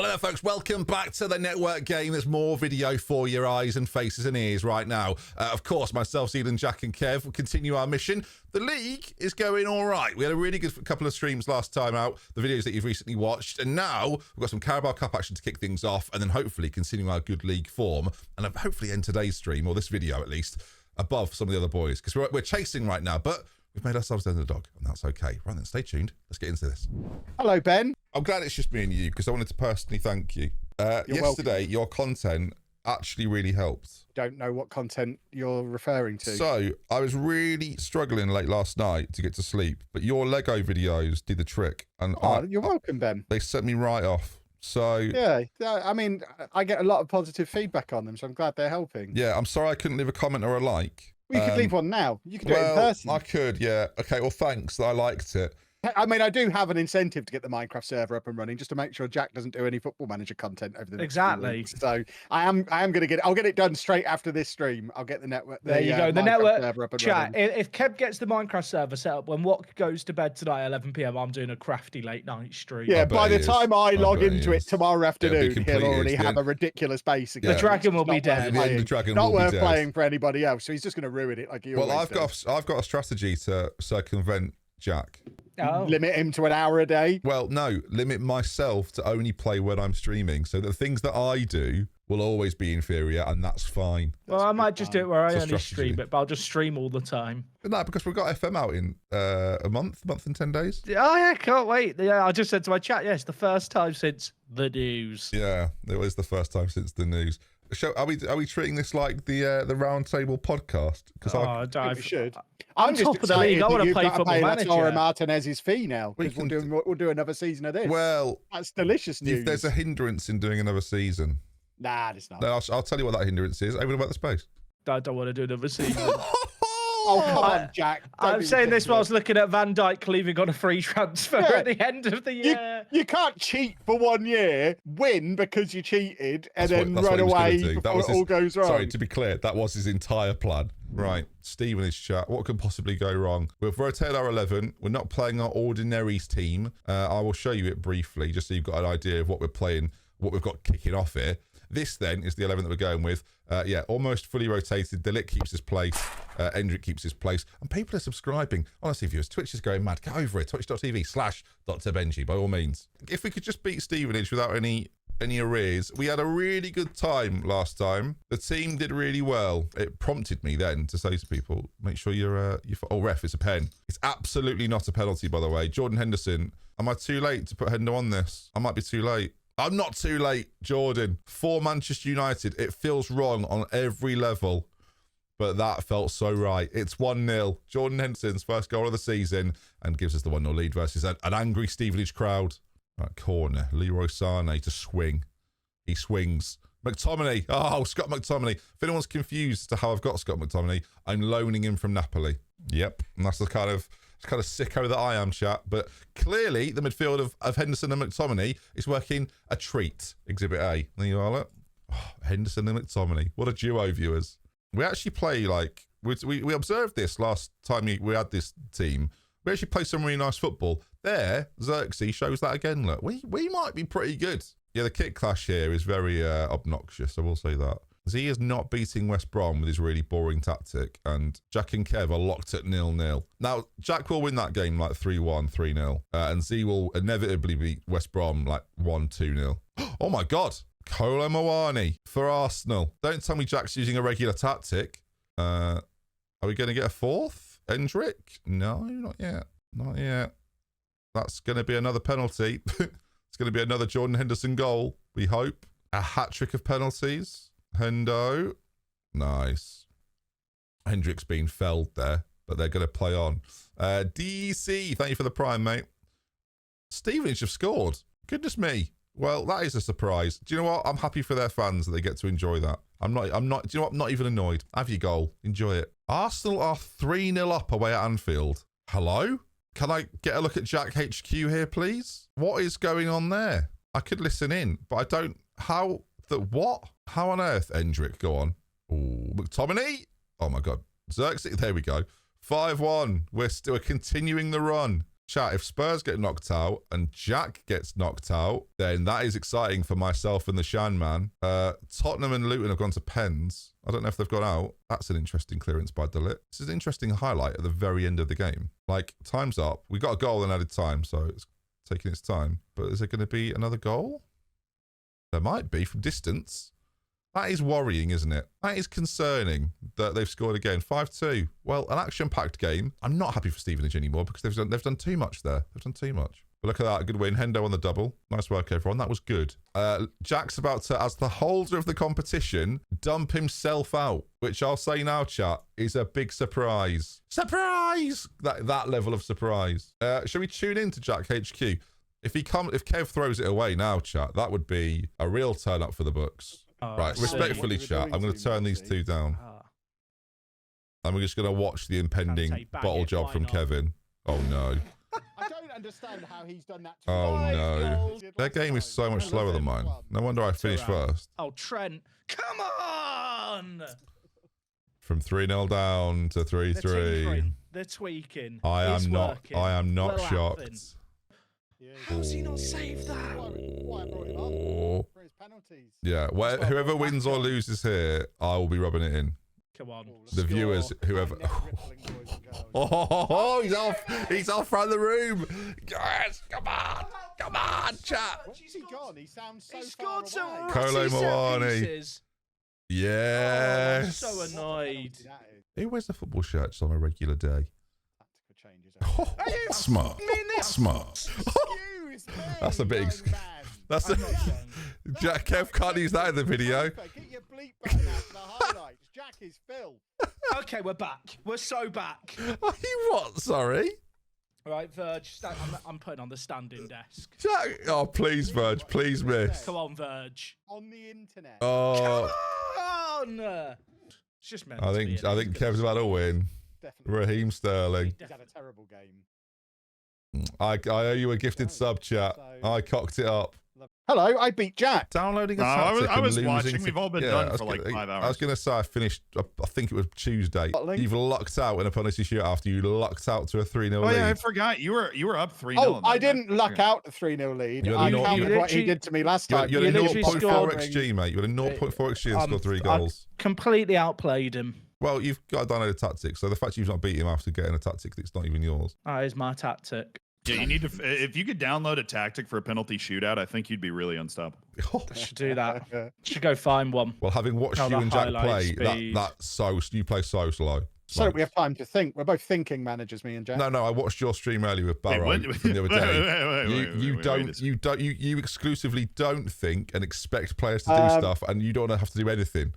Hello there, folks. Welcome back to the network game. There's more video for your eyes and faces and ears right now. Of course, myself, Steven, Jack and Kev will continue our mission. The league is going all right. We had a really good couple of streams last time out, the videos that you've recently watched, and now we've got some Carabao Cup action to kick things off, and then hopefully continue our good league form, and hopefully end today's stream, or this video at least, above some of the other boys, because we're chasing right now, but we've made ourselves the underdog, and that's okay. Right then, stay tuned. Let's get into this. Hello, Ben. I'm glad it's just me and you, because I wanted to personally thank you. Yesterday, your content actually really helped. Don't know what content you're referring to. So, I was really struggling late last night to get to sleep, but your Lego videos did the trick. And you're welcome, Ben. They sent me right off. So yeah, I mean, I get a lot of positive feedback on them, so I'm glad they're helping. Yeah, I'm sorry I couldn't leave a comment or a like. Well, you could leave one now. You could do it in person. I could, yeah. Okay, well, thanks that I liked it. I mean, I do have an incentive to get the Minecraft server up and running, just to make sure Jack doesn't do any Football Manager content over the next few weeks. So I'll get it done straight after this stream. I'll get the network. There you go. The Minecraft network server up and chat. running. If Kev gets the Minecraft server set up, when Watt goes to bed tonight at 11 PM, I'm doing a crafty late night stream. Yeah, by the time I log into it tomorrow afternoon, completed. he'll already have a ridiculous base again. The dragon will be dead. The dragon Not will be worth dead. playing for anybody else. So he's just going to ruin it like you. Well, I've got a strategy to circumvent Jack. Oh. Limit him to an hour a day. Well, no, limit myself to only play when I'm streaming. So the things that I do will always be inferior, and that's fine. Well, I might just do it where I It's a only strategy. stream it, but I'll just stream all the time. No, because we've got FM out in a month and 10 days. Oh, yeah, can't wait. Yeah, I just said to my chat, yes, the first time since the news. Yeah, it was the first time since the news. Are we treating this like the round table podcast? Because I should. I'm just top of the league. I want to play got to Football pay Manager. Laura Martinez's fee now. We Because we'll do another season of this. Well, that's delicious news. If there's a hindrance in doing another season. Nah, it's not. No, I'll tell you what that hindrance is. Over about the space. I don't want to do another season. Oh, come on, Jack. I'm saying this while I was looking at Van Dijk leaving on a free transfer at the end of the year. You can't cheat for 1 year, win because you cheated, and then run away before it all goes wrong. Sorry, to be clear, that was his entire plan. Right, Stevenage chat. What could possibly go wrong? We've rotated our 11. We're not playing our ordinaries team. I will show you it briefly, just so you've got an idea of what we're playing, what we've got kicking off here. This, then, is the 11 that we're going with. Yeah, almost fully rotated. Delic keeps his place. Endrick keeps his place. And people are subscribing. Honestly, viewers, Twitch is going mad. Get over it. Twitch.tv/DoctorBenjy, by all means. If we could just beat Stevenage without any arrears. We had a really good time last time. The team did really well. It prompted me then to say to people, make sure oh, ref, it's a pen. It's absolutely not a penalty, by the way. Jordan Henderson, am I too late to put Hendo on this? I might be too late. I'm not too late, Jordan. For Manchester United, it feels wrong on every level, but that felt so right. It's 1-0. Jordan Henderson's first goal of the season and gives us the 1-0 lead versus an angry Stevenage crowd. Right, corner. Leroy Sané to swing. He swings. McTominay. Oh, Scott McTominay. If anyone's confused as to how I've got Scott McTominay, I'm loaning him from Napoli. Yep. And that's the kind of sicko that I am, chat. But clearly, the midfield of Henderson and McTominay is working a treat. Exhibit A. There you are, look. Oh, Henderson and McTominay. What a duo, viewers. We actually play like... We observed this last time we had this team. We actually play some really nice football. There, Xerxes shows that again, look. We might be pretty good. Yeah, the kick clash here is very obnoxious, I will say that. Z is not beating West Brom with his really boring tactic, and Jack and Kev are locked at 0-0. Now, Jack will win that game like 3-1, 3-0, and Z will inevitably beat West Brom like 1-2-0. Oh my God! Kolo Muani for Arsenal. Don't tell me Jack's using a regular tactic. Are we going to get a fourth? Endrick? No, not yet. Not yet. That's going to be another penalty. It's going to be another Jordan Henderson goal, we hope. A hat-trick of penalties. Hendo. Nice. Hendrick's been felled there, but they're going to play on. DC, thank you for the prime, mate. Stevenage have scored. Goodness me. Well, that is a surprise. Do you know what? I'm happy for their fans that they get to enjoy that. I'm not, do you know what? I'm not even annoyed. Have your goal. Enjoy it. Arsenal are 3-0 up away at Anfield. Hello? Can I get a look at Jack HQ here, please? What is going on there? I could listen in, but I don't... What? How on earth, Endrick? Go on. Ooh, McTominay? Oh, my God. Xerxes? There we go. 5-1. We're continuing the run. Chat, if Spurs get knocked out and Jack gets knocked out, then that is exciting for myself and the Shan man. Tottenham and Luton have gone to pens. I don't know if they've gone out. That's an interesting clearance by Delit. This is an interesting highlight at the very end of the game. Like, time's up. We got a goal in added time, so it's taking its time. But is there going to be another goal? There might be from distance. That is worrying, isn't it? That is concerning that they've scored again. 5-2. Well, an action-packed game. I'm not happy for Stevenage anymore because they've done too much there. They've done too much. But look at that. A good win. Hendo on the double. Nice work, everyone. That was good. Jack's about to, as the holder of the competition, dump himself out, which I'll say now, chat, is a big surprise. Surprise! That level of surprise. Shall we tune in to Jack HQ? If Kev throws it away now, chat, that would be a real turn up for the books. Right, respectfully, chat, I'm going to turn these two down. And we're just going to watch the impending bottle job from Kevin. Oh, no. I don't understand how he's done that. Oh, no. Their game is so much slower than mine. No wonder I finished first. Oh, Trent. Come on! From 3-0 down to 3-3. They're tweaking. I am not shocked. How's he not saved that? Yeah, whoever wins or loses here, I will be rubbing it in. Come on. The viewers, whoever. Oh, he's off from the room. Yes, come on, chat. Where's he gone? He sounds so scored some Kolo Moani. Yes. I'm so annoyed. Who wears the football shirts on a regular day? Smart. That's a bit. That's a. Jack Kev can't use that in the video. Get your bleep button out for the highlights. Jack is Phil. Okay, we're back. We're so back. Are you what? Sorry. All right, Verge. I'm putting on the standing desk. Jack. Oh, please, Verge. Please, miss. Come on, Verge. On the internet. Oh. Come on. It's just meant. I think Kev's about to win. Definitely. Raheem Sterling. He's had a terrible game. I owe you a gifted sub, chat. I cocked it up. Hello, I beat Jack. Downloading a tactic I was and watching. losing We've all been done for like 5 hours. I was going to say I finished, I think it was Tuesday. You've lucked out in a penalty shoot after you lucked out to a 3-0 lead. Oh yeah, I forgot. You were up 3-0. Oh, I didn't luck out the 3-0 lead. I counted what he did to me last time. You had a 0.4 XG, mate. You had a 0.4 XG and scored 3 goals. Completely outplayed him. Well, you've got to download a tactic, so the fact you've not beat him after getting a tactic that's not even yours. That is my tactic. Yeah, you need to. If you could download a tactic for a penalty shootout, I think you'd be really unstoppable. I should do that. Should go find one. Well, having watched you and Jack play, you play so slow. So we have time to think. We're both thinking managers, me and Jack. No, I watched your stream earlier with Barrow from the other day. You exclusively don't think and expect players to do stuff, and you don't have to do anything.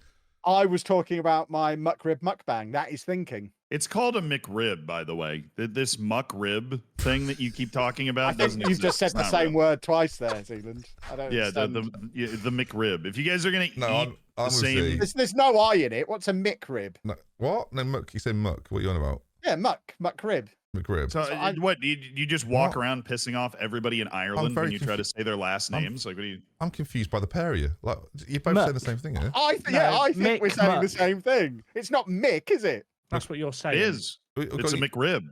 I was talking about my McRib mukbang. That is thinking. It's called a McRib, by the way. This McRib thing that you keep talking about. I think you've just said the same word twice there, Zealand. I don't understand. the McRib. If you guys are gonna eat the same, there's no I in it. What's a McRib? No, what? No, muck. You said muck. What are you on about? Yeah, McRib. McRib. So what? You just walk around pissing off everybody in Ireland when you try to say their last names? Like, what do you? I'm confused by the pair of you. Like, you both say the same thing, eh? I think we're saying the same thing. It's not Mick, is it? That's what you're saying. It is. It's a McRib.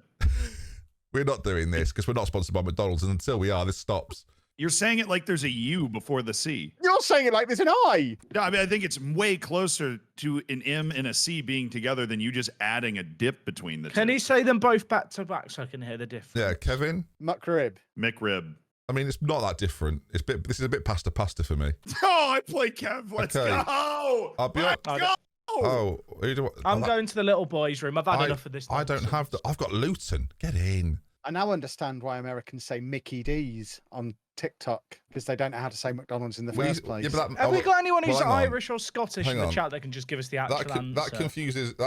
We're not doing this because we're not sponsored by McDonald's, and until we are, this stops. You're saying it like there's a U before the C. You're saying it like there's an I. No, I mean, I think it's way closer to an M and a C being together than you just adding a dip between the two. Can you say them both back to back so I can hear the difference? Yeah, Kevin. McRib. McRib. I mean, it's not that different. This is a bit pasta for me. Oh, I play Kev. Let's go. I'll be honest. Oh, I'm going to the little boys' room. I've had enough of this. I don't have the. I've got Luton. Get in. I now understand why Americans say Mickey D's on TikTok because they don't know how to say McDonald's in the first place. Yeah, have we got anyone who's Irish or Scottish in the chat that can just give us the actual answer? That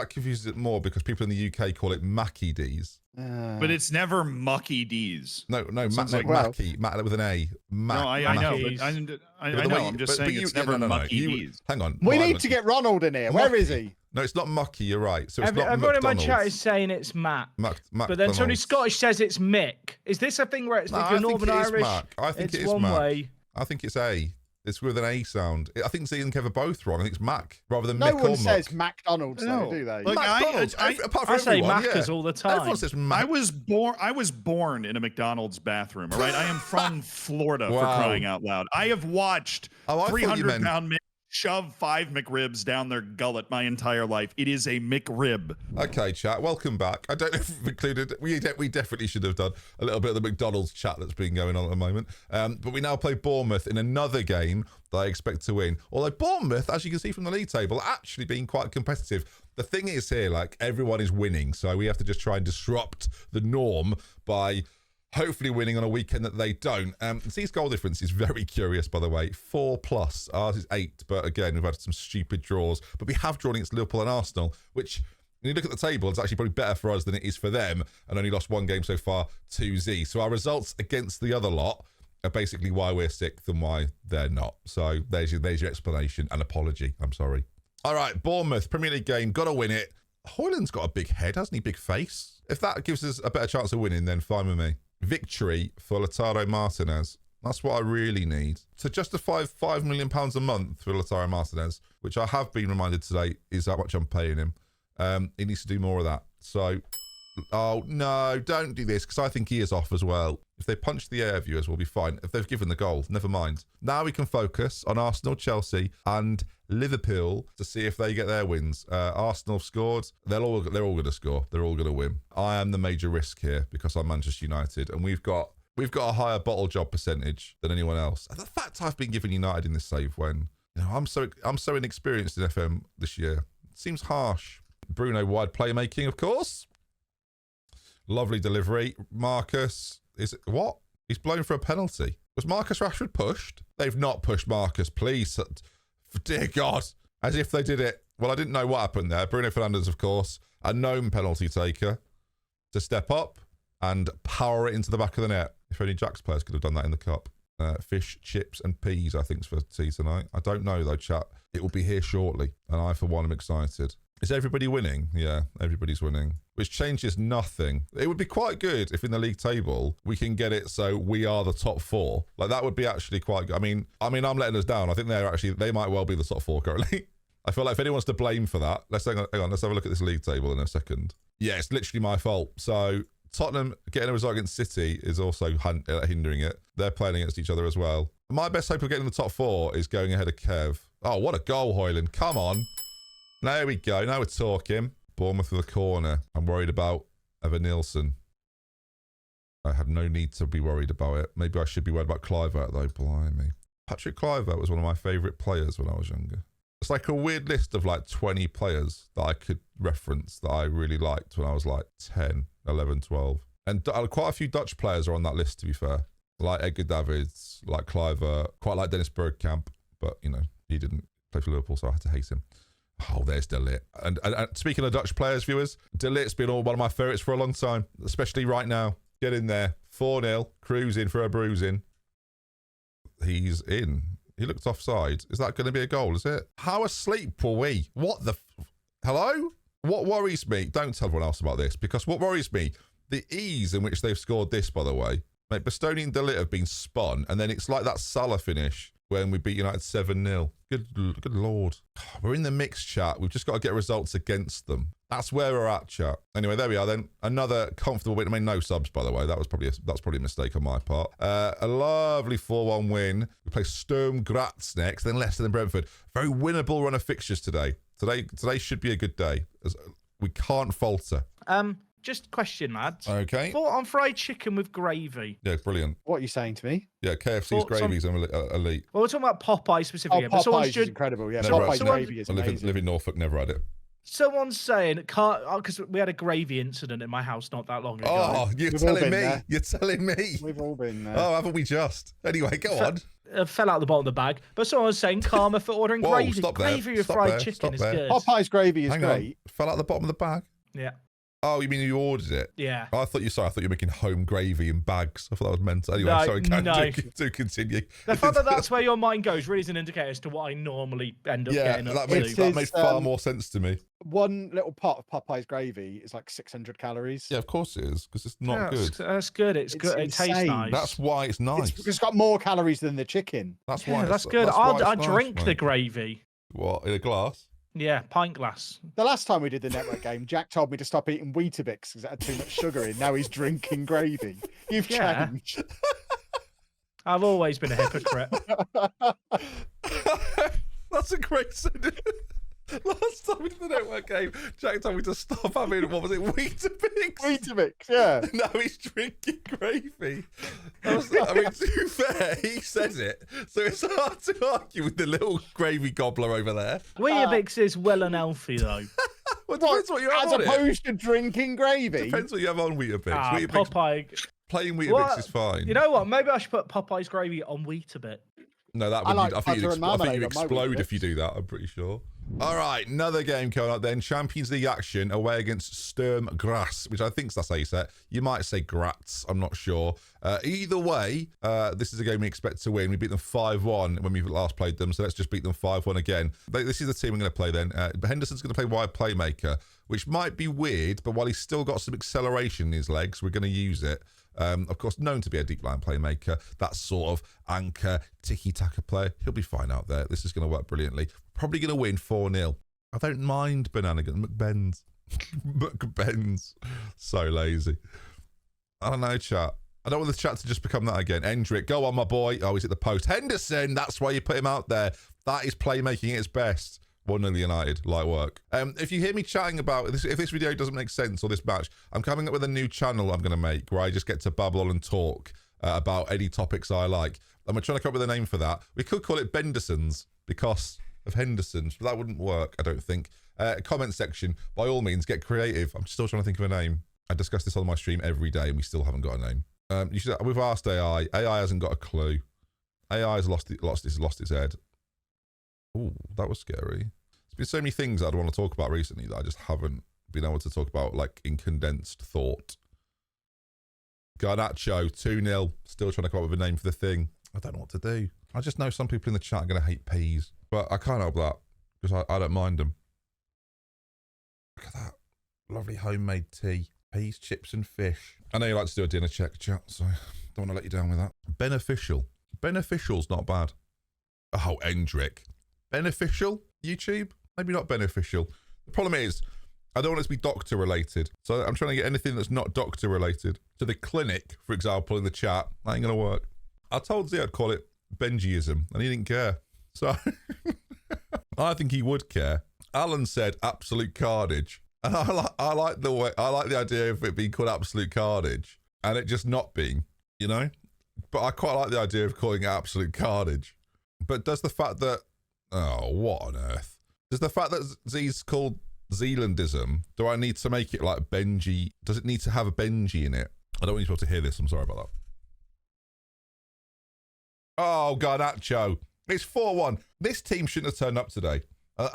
confuses it more because people in the UK call it Mackie D's. But it's never Mucky D's. No, Mackie, with an A. No, I know. But I know. I'm just saying it's never Mucky D's. Hang on. We need to get Ronald in here. Where is he? No, it's not Mucky. You're right. So it's not everyone McDonald's. in my chat is saying it's Mac. But then somebody Scottish says it's Mick. Is this a thing where it's if you're Northern Irish? I think it is one Mac. way. I think it's A. It's with an A sound. I think Z and Kev are both wrong. I think it's Mac rather than No Mick or one says Muck. McDonald's, though, do they? Look, McDonald's, apart from I say everyone, Macca's all the time. Everyone says Mac. I was born in a McDonald's bathroom. All right, I am from Florida for Wow. crying out loud. I have watched Oh, I thought you 300-pound men shove 5 McRibs down their gullet my entire life. It is a McRib. Okay, chat. Welcome back. I don't know if we've included. We definitely should have done a little bit of the McDonald's chat that's been going on at the moment. But we now play Bournemouth in another game that I expect to win. Although Bournemouth, as you can see from the league table, are actually being quite competitive. The thing is here, like, everyone is winning, so we have to just try and disrupt the norm by hopefully winning on a weekend that they don't. Z's goal difference is very curious, by the way. 4+. Ours is 8, but again, we've had some stupid draws. But we have drawn against Liverpool and Arsenal, which, when you look at the table, it's actually probably better for us than it is for them, and only lost 1 game so far to Z. So our results against the other lot are basically why we're 6th and why they're not. So there's your explanation and apology. I'm sorry. All right, Bournemouth, Premier League game, got to win it. Hoyland's got a big head, hasn't he? Big face. If that gives us a better chance of winning, then fine with me. Victory for Lautaro Martinez. That's what I really need. To justify £5 million a month for Lautaro Martinez, which I have been reminded today is how much I'm paying him. He needs to do more of that. So, oh no, don't do this, because I think he is off as well. If they punch the air, viewers, we'll be fine. If they've given the goal, never mind. Now we can focus on Arsenal, Chelsea, and Liverpool to see if they get their wins. Arsenal have scored. They're all going to score. They're all going to win. I am the major risk here because I'm Manchester United, and we've got a higher bottle job percentage than anyone else. And the fact I've been given United in this save when I'm so inexperienced in FM this year, it seems harsh. Bruno wide playmaking, of course. Lovely delivery. Marcus. Is it what? He's blown for a penalty. Was Marcus Rashford pushed? They've not pushed Marcus, please. For dear God. As if they did it. Well, I didn't know what happened there. Bruno Fernandes, of course, a known penalty taker, to step up and power it into the back of the net. If only Jack's players could have done that in the cup. Fish, chips and peas, I think, is for tea tonight. I don't know, though, chat. It will be here shortly. And I, for one, am excited. Is everybody winning? Yeah, everybody's winning. Which changes nothing. It would be quite good if in the league table we can get it so we are the top 4. Like, that would be actually quite good. I mean, I'm letting us down. I think they might well be the top 4 currently. I feel like if anyone's to blame for that, hang on, let's have a look at this league table in a second. Yeah, it's literally my fault. So Tottenham getting a result against City is also hindering it. They're playing against each other as well. My best hope of getting the top 4 is going ahead of Kev. Oh, what a goal, Hoyland. Come on. There we go. Now we're talking. Bournemouth with a corner. I'm worried about Evan Nielsen. I had no need to be worried about it. Maybe I should be worried about Kluivert, though. Blimey. Patrick Kluivert was one of my favourite players when I was younger. It's like a weird list of like 20 players that I could reference that I really liked when I was like 10, 11, 12. And quite a few Dutch players are on that list, to be fair. Like Edgar Davids, like Kluivert, quite like Dennis Bergkamp. But, he didn't play for Liverpool, so I had to hate him. Oh, there's De Ligt. And speaking of Dutch players, viewers, De Ligt's been one of my favourites for a long time, especially right now. Get in there. 4-0, cruising for a bruising. He's in. He looked offside. Is that going to be a goal, is it? How asleep were we? What the... Hello? What worries me... Don't tell everyone else about this, because what worries me, the ease in which they've scored this, by the way. Mate, Bastoni and De Ligt have been spun, and then it's like that Salah finish when we beat United 7-0. Good Lord. We're in the mix, chat. We've just got to get results against them. That's where we're at, chat. Anyway, there we are then. Another comfortable win. I mean, no subs, by the way. That's probably a mistake on my part. A lovely 4-1 win. We play Sturm Graz next, then Leicester, then Brentford. Very winnable run of fixtures today. Today should be a good day. We can't falter. Just question, lads. Okay. Thought on fried chicken with gravy. Yeah, brilliant. What are you saying to me? Yeah, KFC's gravy's elite. Well, we're talking about Popeye specifically. Oh, Popeyes is incredible. Yeah, Popeyes gravy is amazing. I live in Norfolk, never had it. Someone's saying, because we had a gravy incident in my house not that long ago. Oh, you're telling me. You're telling me. We've all been there. Oh, haven't we just? Anyway, go on. Fell out the bottom of the bag. But someone was saying karma for ordering gravy. Stop there. Gravy with fried chicken is good. Popeyes gravy is great. Fell out the bottom of the bag? Yeah. Oh, you mean you ordered it? Yeah. I thought you were making home gravy in bags. I thought that was meant. Anyway, No, sorry, do continue. The fact that that's where your mind goes really is an indicator as to what I normally end up getting. That made far more sense to me. One little pot of Popeye's gravy is like 600 calories. Yeah, of course it is, because it's not good. That's good. It's good. It tastes nice. That's why it's nice. It's got more calories than the chicken. That's why. That's good. I drink the gravy. What, in a glass? Yeah, pint glass. The last time we did the network game, Jack told me to stop eating Weetabix because it had too much sugar in. Now he's drinking gravy. You've changed. I've always been a hypocrite. That's a great sentence. Last time we did the network game, Jack told me to stop having, what was it, Weetabix? Weetabix, yeah. Now he's drinking gravy. I mean, to be fair, he says it, so it's hard to argue with the little gravy gobbler over there. Weetabix is well and healthy, though. Well, depends what you have on it. As opposed to drinking gravy? Depends what you have on Weetabix. Popeye. Plain Weetabix is fine. You know what? Maybe I should put Popeye's gravy on Weetabix. No, I think you'd explode if you do that, I'm pretty sure. All right, another game coming up then. Champions League action away against Sturm Graz, which I think that's how you say it. You might say Graz, I'm not sure. Either way, this is a game we expect to win. We beat them 5-1 when we last played them, so let's just beat them 5-1 again. This is the team we're going to play then. Henderson's going to play wide playmaker, which might be weird, but while he's still got some acceleration in his legs, we're going to use it. Of course, known to be a deep line playmaker, that sort of anchor, tiki-taka player. He'll be fine out there. This is going to work brilliantly. Probably going to win 4-0. I don't mind McBenz. McBenz. So lazy. I don't know, chat. I don't want the chat to just become that again. Endrick, go on, my boy. Oh, he's at the post. Henderson, that's why you put him out there. That is playmaking at its best. 1-0 United, light work. If you hear me chatting about this, if this video doesn't make sense or this match, I'm coming up with a new channel I'm going to make where I just get to babble on and talk about any topics I like. And we're trying to come up with a name for that. We could call it Bendersons because of Henderson's, but that wouldn't work, I don't think. Comment section, by all means, get creative. I'm still trying to think of a name. I discuss this on my stream every day and we still haven't got a name. We've asked AI. AI hasn't got a clue. AI has lost its head. Oh, that was scary. There's been so many things I'd want to talk about recently that I just haven't been able to talk about, like in condensed thought. Garnacho, 2-0. Still trying to come up with a name for the thing. I don't know what to do. I just know some people in the chat are going to hate peas, but I can't help that because I don't mind them. Look at that. Lovely homemade tea. Peas, chips and fish. I know you like to do a dinner check, chat, so I don't want to let you down with that. Beneficial. Beneficial's not bad. Oh, Endrick. Beneficial? YouTube? Maybe not beneficial. The problem is, I don't want it to be doctor related. So I'm trying to get anything that's not doctor related. So the clinic, for example, in the chat, that ain't going to work. I told Z I'd call it Benjyism, and he didn't care. So I think he would care. Alan said absolute carnage. And I like the idea of it being called absolute carnage and it just not being, you know? But I quite like the idea of calling it absolute carnage. But does the fact that, oh, what on earth? Does the fact that Z's called Zealandism, do I need to make it like Benjy? Does it need to have a Benjy in it? I don't want you to be able to hear this. I'm sorry about that. Oh, Garnacho. It's 4-1. This team shouldn't have turned up today.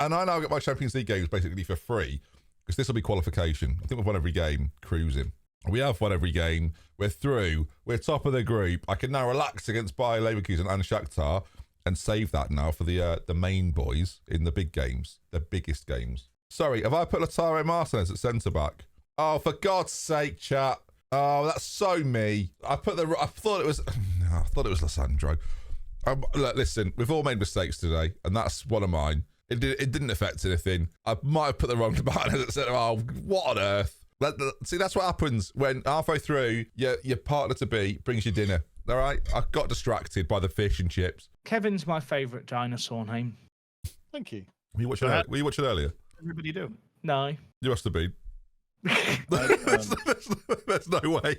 And I now get my Champions League games basically for free because this will be qualification. I think we've won every game, cruising. We have won every game. We're through. We're top of the group. I can now relax against Bayer Leverkusen and Shakhtar and save that now for the main boys in the big games, the biggest games. Sorry, have I put Lautaro Martinez at centre-back? Oh, for God's sake, chat. Oh, that's so me. I thought it was Lissandro. Look, listen, we've all made mistakes today, and that's one of mine. It didn't affect anything. I might have put the wrong Martinez at centre. Oh, what on earth? See, that's what happens when halfway through, your partner-to-be brings you dinner. All right? I got distracted by the fish and chips. Kevin's my favourite dinosaur name. Thank you. Were you watching earlier? Everybody do. No. You must have been. There's no way.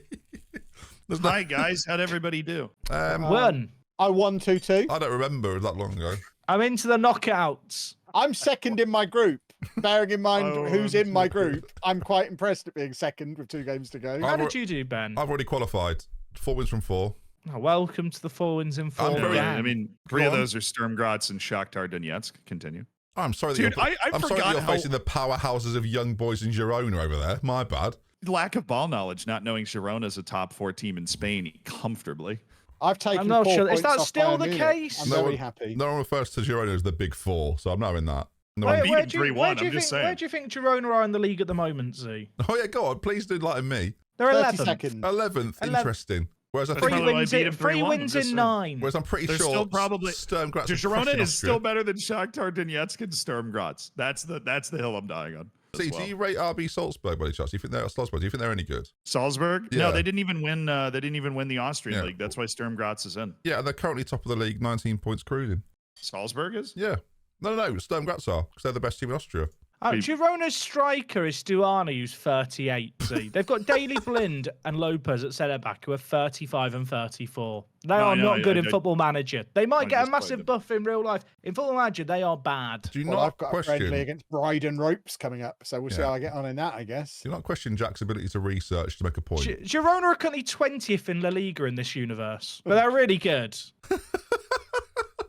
Hi, guys. How'd everybody do? Won. I won 2-2. I don't remember that long ago. I'm into the knockouts. I'm second in my group. Bearing in mind who's in my group, I'm quite impressed at being second with 2 games to go. How did you do, Ben? I've already qualified. 4 wins from 4. Oh, welcome to the 4 wins in 4. I mean, 3 of those are Sturm Graz and Shakhtar Donetsk. Continue. I'm sorry that Dude, you're, I I'm sorry that forgot you're how facing the powerhouses of young boys in Girona over there. My bad. lack of ball knowledge, not knowing Girona's a top 4 team in Spain comfortably. I've taken I'm not 4 sure. Is points that off still Bayern the Munich. case? I'm No very one- happy. No one refers to Girona as the big 4, so I'm not in that. No Wait, one- beat Where him do you 3-1, where do you I'm just think saying. where do you think Girona are in the league at the moment, Z? Oh yeah, go on. Please do enlighten me. They're 30 11th. seconds. 11th. Interesting. Whereas I That's think, probably why I beat him 3-1, I'm wins just in saying. 9. whereas I'm pretty They're sure still probably- Sturm Graz are Girona crushing is still Austria. better than Shakhtar Donetsk and Sturm Graz. That's the hill I'm dying on. See, do you rate RB Salzburg by any chance? Do you think they're Salzburg? Do you think they're any good? Salzburg? Yeah. No, they didn't even win. They didn't even win the Austrian Yeah. league. That's why Sturm Graz is in. Yeah, they're currently top of the league, 19 points cruising. Salzburg is. Yeah. No, Sturm Graz are, because they're the best team in Austria. Girona's striker is Stuani, who's 38. See, they've got Daley Blind and Lopez at centre back, who are 35 and 34. They are not good in Football Manager. They might get a just played massive them. buff in real life. In Football Manager, they are bad. Do you Well, not I've got a friendly question? against Bryden Ropes coming up, so we'll see Yeah. how I get on in that, I guess. Do you not question Jack's ability to research to make a point? Girona are currently 20th in La Liga in this universe, but they're really good.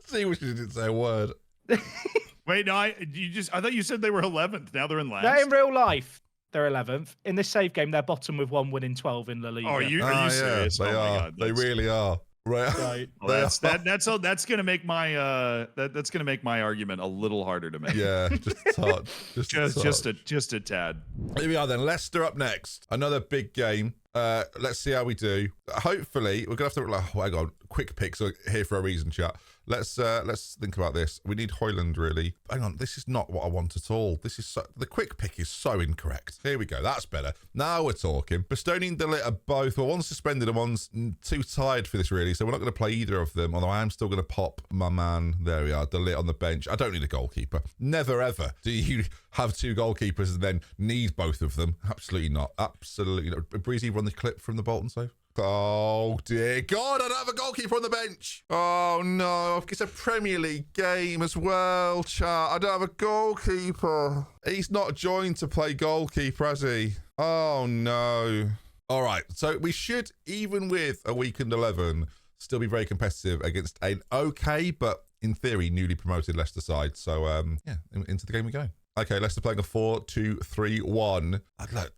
See, which you didn't say a word. Wait, no, I thought you said they were 11th. Now they're in last. They're in real life. They're 11th. In this save game, they're bottom with 1 win in 12 in La Liga. Oh, are you serious? They Oh my are. God, They really are. Right. Right. Well, that's gonna make my that's gonna make my argument a little harder to make. Yeah, just a touch. just a tad. Here we are then. Leicester up next. Another big game. Let's see how we do. Hopefully, we're gonna have to. Hang on, quick picks are here for a reason, chat. Let's think about this. We need Højlund really. Hang on, this is not what I want at all. This is the quick pick is so incorrect. Here we go. That's better. Now we're talking. Bastoni and De Ligt are both. Well, one's suspended and one's too tired for this really. So we're not going to play either of them. Although I am still going to pop my man. There we are. De Ligt on the bench. I don't need a goalkeeper. Never ever do you have 2 goalkeepers and then need both of them. Absolutely not. Absolutely not. Breezy, run the clip from the Bolton save. Oh dear God, I don't have a goalkeeper on the bench. Oh no, it's a Premier League game as well, chat. I don't have a goalkeeper. He's not joined to play goalkeeper, has he? Oh no. All right, so we should, even with a weakened 11, still be very competitive against an okay, but in theory, newly promoted Leicester side. So yeah, into the game we go. Okay, Leicester playing a 4-2-3-1. Look,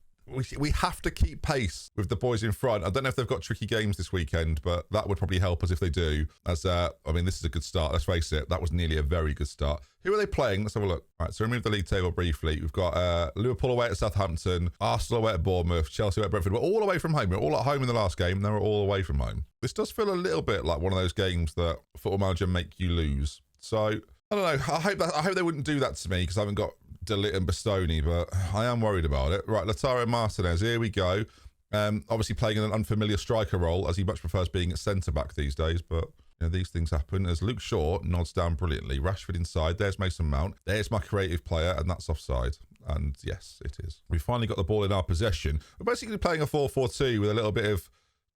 we have to keep pace with the boys in front. I don't know if they've got tricky games this weekend, but that would probably help us if they do. As I mean, this is a good start. Let's face it, that was nearly a very good start. Who are they playing? Let's have a look. All right, so remove the league table briefly. We've got Liverpool away at Southampton, Arsenal away at Bournemouth, Chelsea away at Brentford. We're all away from home. We're all at home in the last game. Now we're all away from home. This does feel a little bit like one of those games that Football Manager make you lose. So I don't know. I hope they wouldn't do that to me because I haven't got De Ligt and Bastoni, but I am worried about it. Right, Lautaro Martinez, here we go. Obviously playing in an unfamiliar striker role, as he much prefers being at centre-back these days, but you know, these things happen. As Luke Shaw nods down brilliantly. Rashford inside, there's Mason Mount, there's my creative player, and that's offside. And yes, it is. We finally got the ball in our possession. We're basically playing a 4-4-2 with a little bit of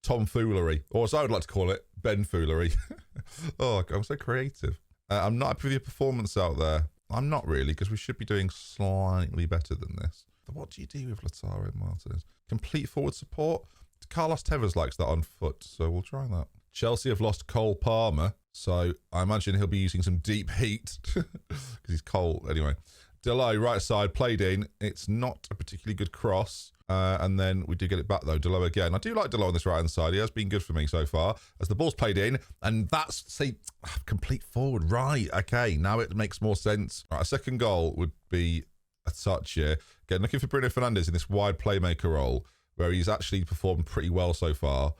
tomfoolery, or as I would like to call it, Ben-foolery. Oh, I'm so creative. I'm not happy with your performance out there. I'm not really, because we should be doing slightly better than this. But what do you do with Lautaro Martinez? Complete forward support? Carlos Tevez likes that on foot, so we'll try that. Chelsea have lost Cole Palmer, so I imagine he'll be using some deep heat, because he's cold. Anyway, Delay, right side, played in. It's not a particularly good cross. And then we do get it back, though. Delo again. I do like Delo on this right-hand side. He has been good for me so far. As the ball's played in. And that's, see, complete forward. Right, okay. Now it makes more sense. Right, a second goal would be a touch here. Again, looking for Bruno Fernandes in this wide playmaker role, where he's actually performed pretty well so far.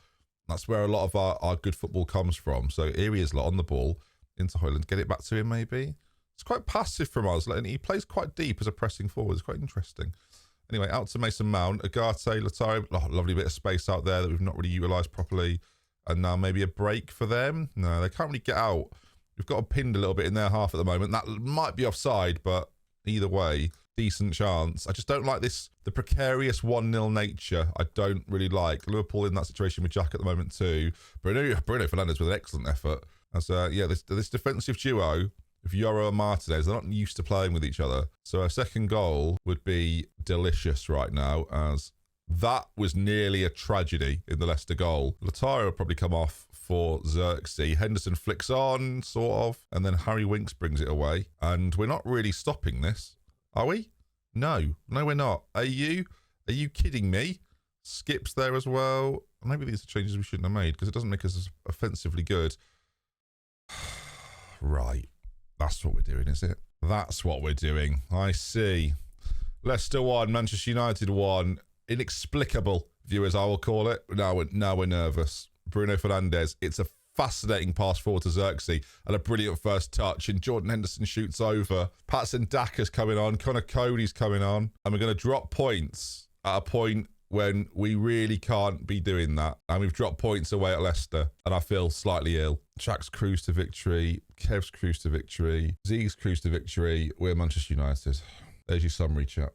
That's where a lot of our good football comes from. So here he is, on the ball. Into Højlund. Get it back to him, maybe. It's quite passive from us. And he plays quite deep as a pressing forward. It's quite interesting. Anyway, out to Mason Mount, Agate, Lautaro, lovely bit of space out there that we've not really utilised properly. And now maybe a break for them. No, they can't really get out. We've got a pinned a little bit in their half at the moment. That might be offside, but either way, decent chance. I just don't like the precarious 1-0 nature. I don't really like. Liverpool in that situation with Jack at the moment too. Bruno Fernandes with an excellent effort. As this defensive duo of Yoro and Martinez, they're not used to playing with each other. So a second goal would be delicious right now, as that was nearly a tragedy in the Leicester goal. Lautaro will probably come off for Xerxes. Henderson flicks on, sort of, and then Harry Winks brings it away. And we're not really stopping this, are we? No, we're not. Are you? Are you kidding me? Skips there as well. Maybe these are changes we shouldn't have made because it doesn't make us as offensively good. Right. That's what we're doing, is it? That's what we're doing. I see. Leicester 1, Manchester United 1. Inexplicable, viewers, I will call it. Now we're nervous. Bruno Fernandes. It's a fascinating pass forward to Xerxes and a brilliant first touch. And Jordan Henderson shoots over. Patson Daka's coming on. Connor Cody's coming on. And we're going to drop points at a point when we really can't be doing that. And we've dropped points away at Leicester. And I feel slightly ill. Jack's cruise to victory. Kev's cruise to victory. Zeke's cruise to victory. We're Manchester United. There's your summary, chat.